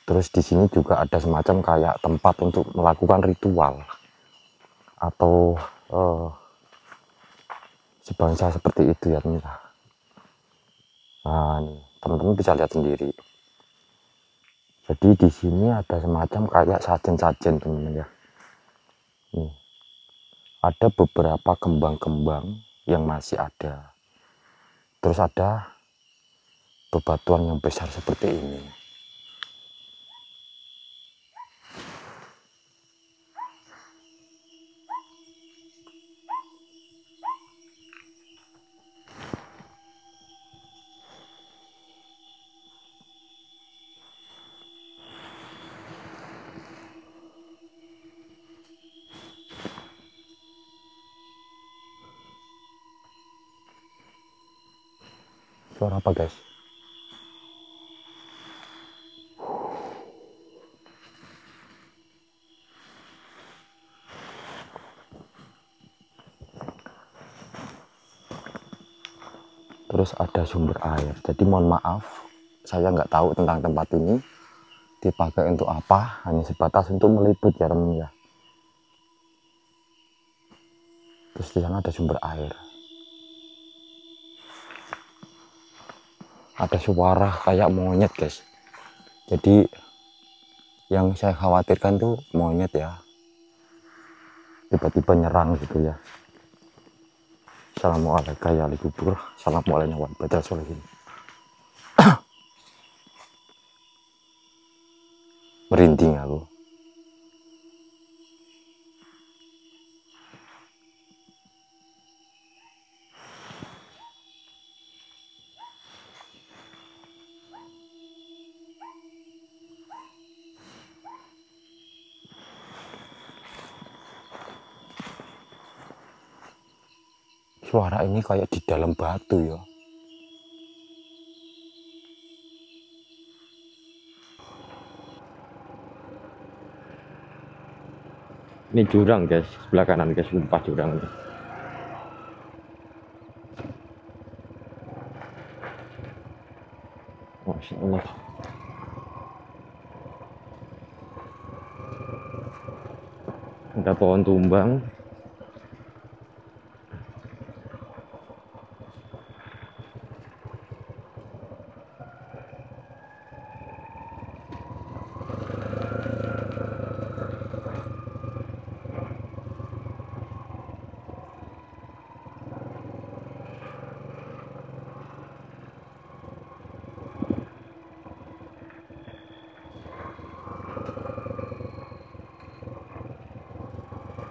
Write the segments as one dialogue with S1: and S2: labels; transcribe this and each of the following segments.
S1: Terus di sini juga ada semacam kayak tempat untuk melakukan ritual atau sebangsa seperti itu ya teman. Nah, ini teman-teman bisa lihat sendiri. Jadi di sini ada semacam kayak sajen-sajen teman-teman ya. Nih, ada beberapa kembang-kembang yang masih ada. Terus ada bebatuan yang besar seperti ini. Suara apa guys? Terus ada sumber air. Jadi mohon maaf, saya nggak tahu tentang tempat ini dipakai untuk apa, hanya sebatas untuk meliput ya teman ya. Terus di sana ada sumber air. Ada suara kayak monyet guys. Jadi yang saya khawatirkan tuh monyet ya, tiba-tiba nyerang gitu ya. Assalamualaikum ya kubur. Assalamualaikum warahmatullahi wabarakatuh. Merinding aku. Suara ini kayak di dalam batu ya. Ini jurang guys, sebelah kanan guys, sumpah jurang ini. Masya Allah. Ada pohon tumbang.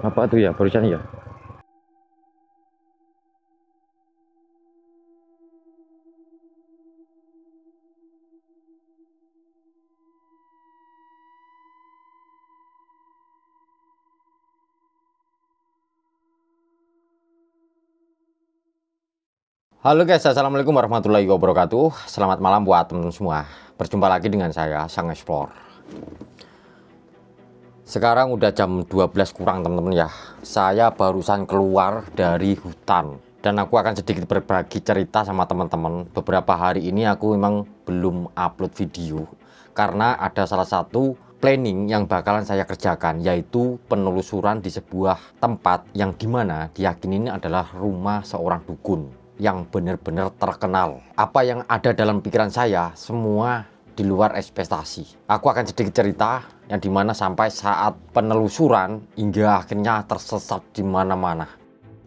S1: Apa tuh ya barusan ya? Halo guys, assalamualaikum warahmatullahi wabarakatuh. Selamat malam buat teman-teman semua. Berjumpa lagi dengan saya, Sang Explore. Sekarang udah jam 12 kurang teman-teman ya. Saya barusan keluar dari hutan dan aku akan sedikit berbagi cerita sama teman-teman. Beberapa hari ini aku memang belum upload video karena ada salah satu planning yang bakalan saya kerjakan, yaitu penelusuran di sebuah tempat yang dimana diyakini ini adalah rumah seorang dukun yang benar-benar terkenal. Apa yang ada dalam pikiran saya semua di luar ekspektasi. Aku akan sedikit cerita yang dimana sampai saat penelusuran hingga akhirnya tersesat di mana-mana.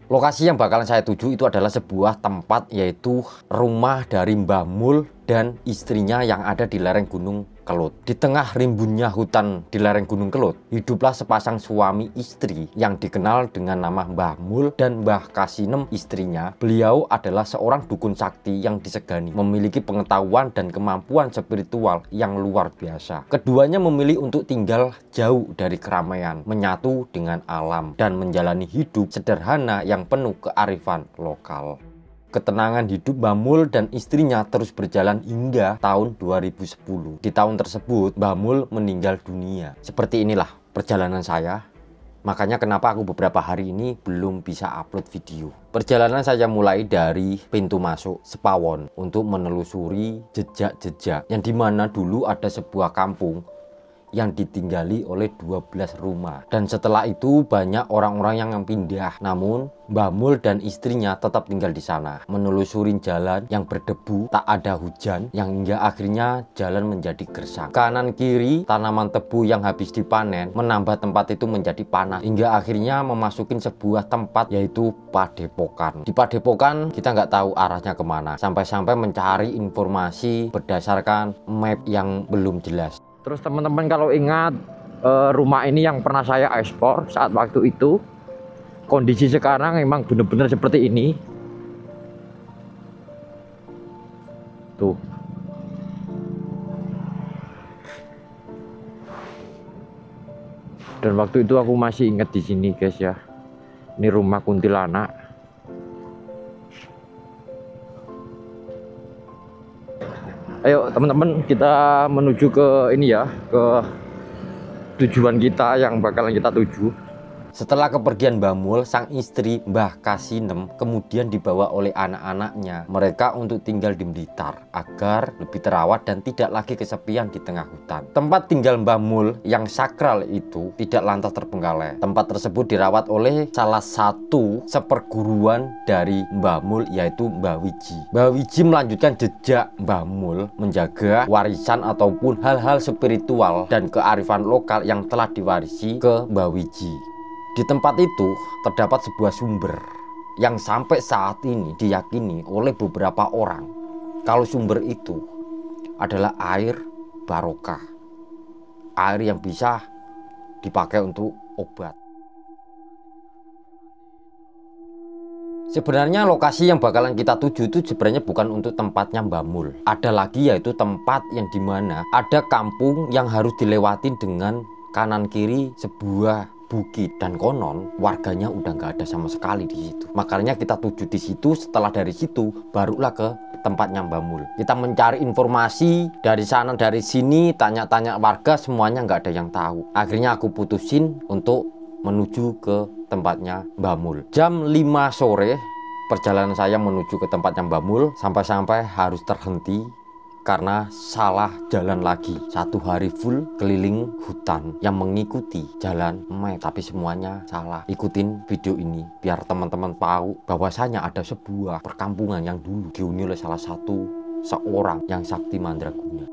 S1: Lokasi yang bakalan saya tuju itu adalah sebuah tempat, yaitu rumah dari Mbah Mul dan istrinya yang ada di lereng Gunung Kelut. Di tengah rimbunnya hutan di lereng Gunung Kelut, hiduplah sepasang suami istri yang dikenal dengan nama Mbah Mul dan Mbah Kasinem istrinya. Beliau adalah seorang dukun sakti yang disegani, memiliki pengetahuan dan kemampuan spiritual yang luar biasa. Keduanya memilih untuk tinggal jauh dari keramaian, menyatu dengan alam, dan menjalani hidup sederhana yang penuh kearifan lokal. Ketenangan hidup Mbah Mul dan istrinya terus berjalan hingga tahun 2010. Di tahun tersebut Mbah Mul meninggal dunia. Seperti inilah perjalanan saya. Makanya kenapa aku beberapa hari ini belum bisa upload video. Perjalanan saya mulai dari pintu masuk Sepawon untuk menelusuri jejak-jejak yang dimana dulu ada sebuah kampung yang ditinggali oleh 12 rumah. Dan setelah itu banyak orang-orang yang pindah. Namun Mbah Mul dan istrinya tetap tinggal di sana, menelusurin jalan yang berdebu, tak ada hujan, yang hingga akhirnya jalan menjadi gersang. Kanan kiri tanaman tebu yang habis dipanen menambah tempat itu menjadi panas, hingga akhirnya memasukin sebuah tempat yaitu Padepokan. Di Padepokan kita nggak tahu arahnya kemana, sampai-sampai mencari informasi berdasarkan map yang belum jelas. Terus teman-teman kalau ingat rumah ini yang pernah saya ekspor saat waktu itu, kondisi sekarang emang bener-bener seperti ini. Tuh. Dan waktu itu aku masih ingat di sini guys ya. Ini rumah kuntilanak. Ayo teman-teman, kita menuju ke ini ya, ke tujuan kita yang bakalan kita tuju. Setelah kepergian Mbah Mul, sang istri Mbah Kasinem kemudian dibawa oleh anak-anaknya mereka untuk tinggal di Blitar agar lebih terawat dan tidak lagi kesepian di tengah hutan. Tempat tinggal Mbah Mul yang sakral itu tidak lantas terbengkalai. Tempat tersebut dirawat oleh salah satu seperguruan dari Mbah Mul, yaitu Mbah Wiji. Mbah Wiji melanjutkan jejak Mbah Mul menjaga warisan ataupun hal-hal spiritual dan kearifan lokal yang telah diwarisi ke Mbah Wiji. Di tempat itu terdapat sebuah sumber yang sampai saat ini diyakini oleh beberapa orang kalau sumber itu adalah air barokah, air yang bisa dipakai untuk obat. Sebenarnya lokasi yang bakalan kita tuju itu sebenarnya bukan untuk tempatnya Mbah Mul. Ada lagi yaitu tempat yang dimana ada kampung yang harus dilewatin dengan kanan kiri sebuah bukit, dan konon warganya udah nggak ada sama sekali di situ. Makanya kita tuju di situ. Setelah dari situ barulah ke tempatnya Mbah Mul. Kita mencari informasi dari sana dari sini, tanya-tanya warga, semuanya nggak ada yang tahu. Akhirnya aku putusin untuk menuju ke tempatnya Mbah Mul. Jam 5 sore perjalanan saya menuju ke tempatnya Mbah Mul, sampai-sampai harus terhenti karena salah jalan lagi. 1 hari full keliling hutan yang mengikuti jalan map, tapi semuanya salah. Ikutin video ini biar teman-teman tahu bahwasanya ada sebuah perkampungan yang dulu dihuni oleh salah satu seorang yang sakti mandraguna.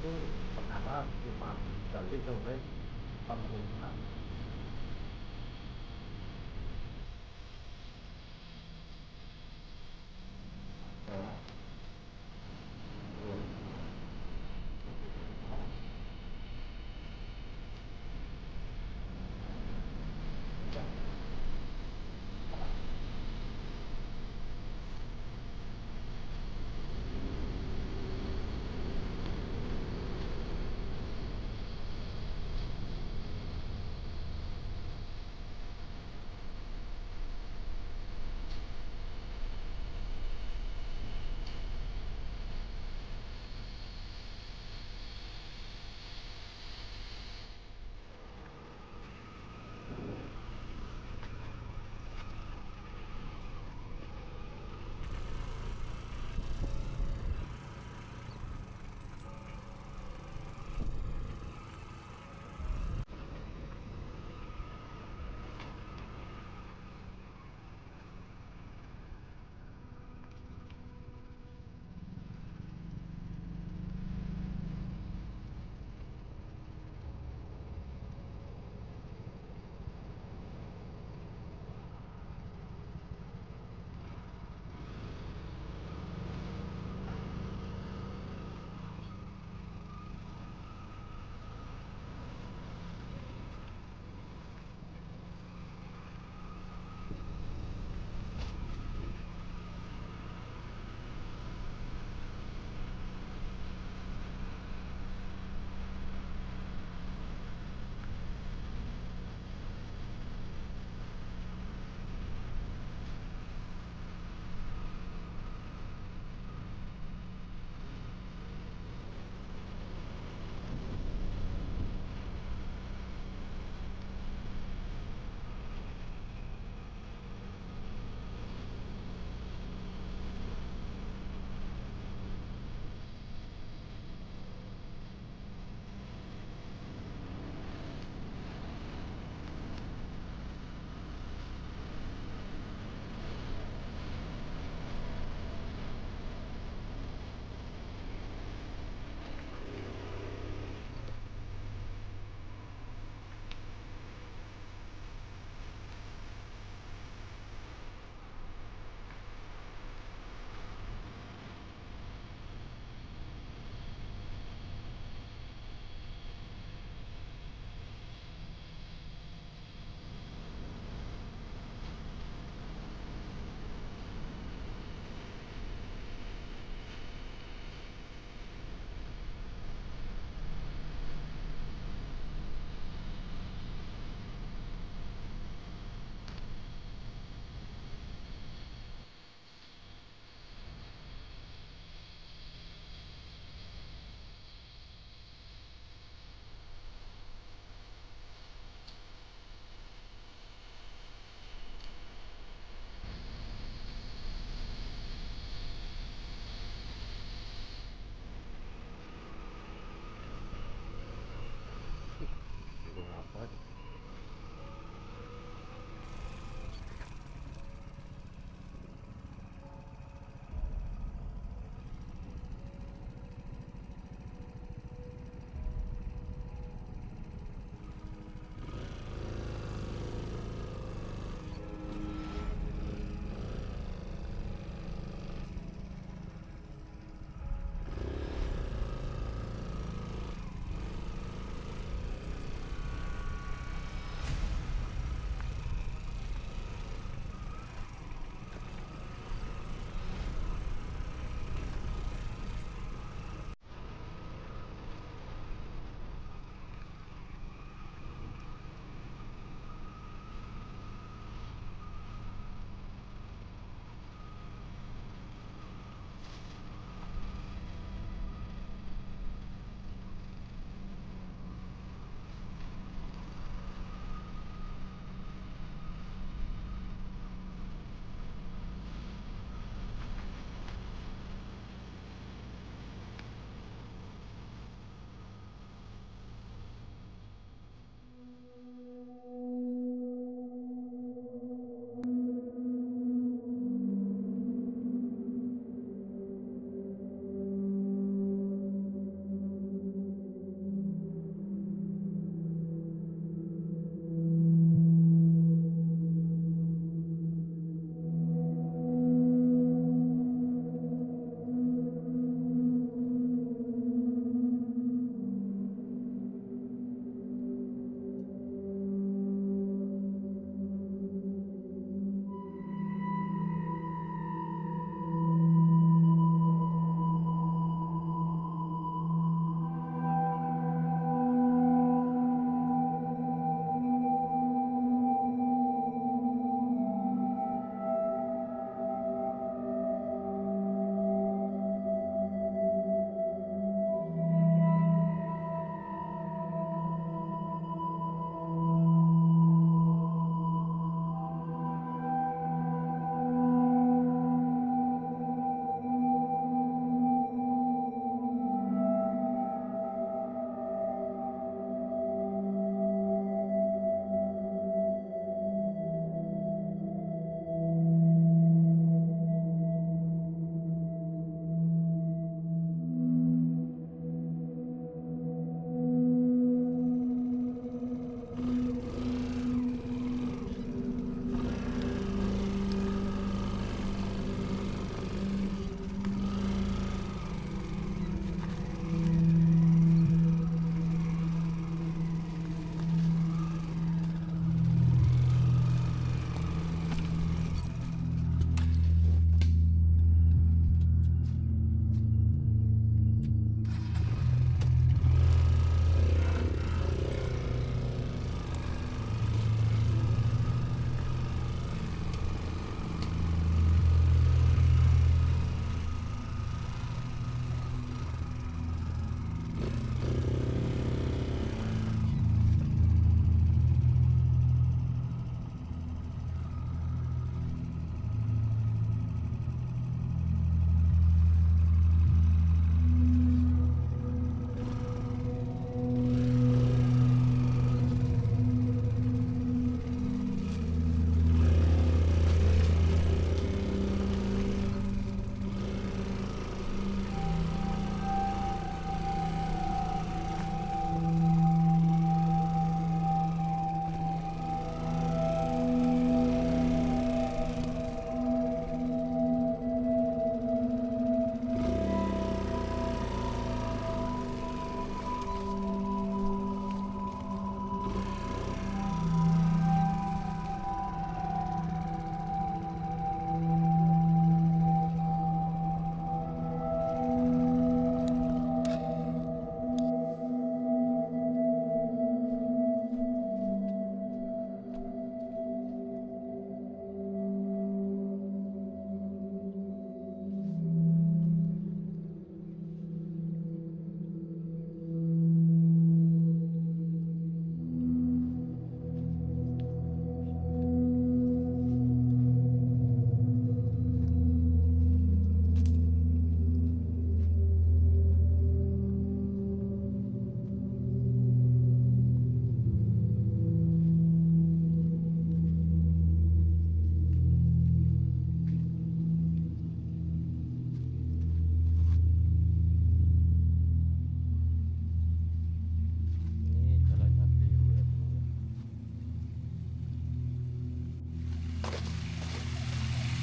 S2: itu perkara cuma digali oleh pemerintah.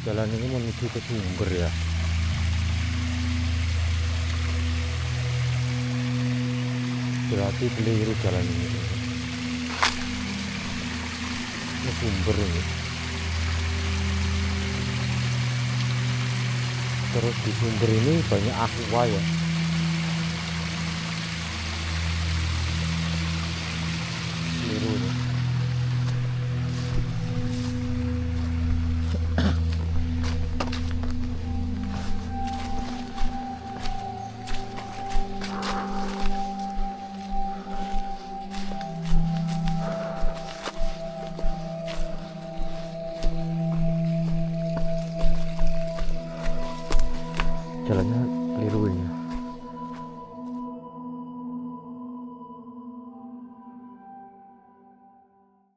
S1: Jalan ini menuju ke sumber ya. Berarti keliru jalan ini. Ini sumber ini. Terus di sumber ini banyak aqua ya.